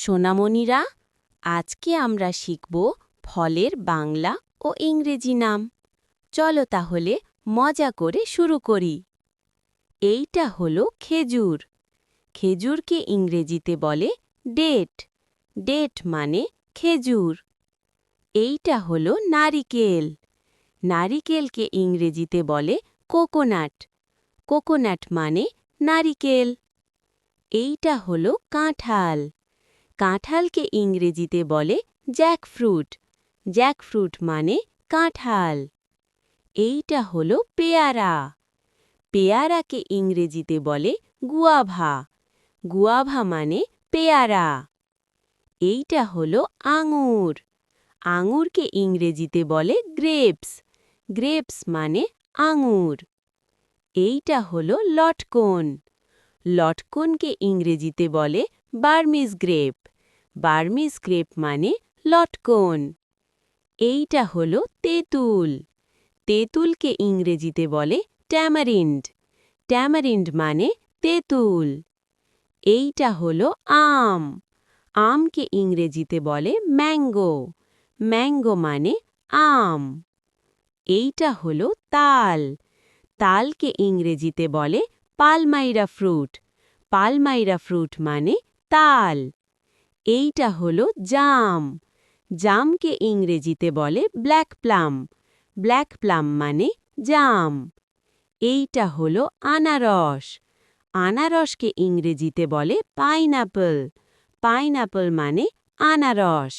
সোনামণিরা, আজকে আমরা শিখব ফলের বাংলা ও ইংরেজি নাম। চলো তাহলে মজা করে শুরু করি। এইটা হলো খেজুর। খেজুরকে ইংরেজিতে বলে ডেট। ডেট মানে খেজুর। এইটা হলো নারিকেল। নারিকেলকে ইংরেজিতে বলে কোকোনাট। কোকোনাট মানে নারিকেল। এইটা হলো কাঁঠাল। কাঁঠালকে ইংরেজিতে বলে জ্যাকফ্রুট। জ্যাকফ্রুট মানে কাঁঠাল। এইটা হলো পেয়ারা। পেয়ারাকে ইংরেজিতে বলে গুয়াভা। গুয়াভা মানে পেয়ারা। এইটা হলো আঙুর। আঙুরকে ইংরেজিতে বলে গ্রেপস। গ্রেপস মানে আঙুর। এইটা হলো লটকন। লটকনকে ইংরেজিতে বলে বার্মিজ গ্রেপ। বার্মিজ গ্রেপ মানে লটকন। এইটা হলো তেঁতুল। তেঁতুলকে ইংরেজিতে বলে ট্যামারিন্ড। ট্যামারিন্ড মানে তেঁতুল। এইটা হলো আম। আমকে ইংরেজিতে বলে ম্যাঙ্গো। ম্যাঙ্গো মানে আম। এইটা হলো তাল। তালকে ইংরেজিতে বলে পালমাইরা ফ্রুট। পালমাইরা ফ্রুট মানে তাল। এইটা হলো জাম। জামকে ইংরেজিতে বলে ব্ল্যাক প্লাম। ব্ল্যাক প্লাম মানে জাম। এইটা হলো আনারস। আনারসকে ইংরেজিতে বলে পাইনঅ্যাপল। পাইনঅ্যাপল মানে আনারস।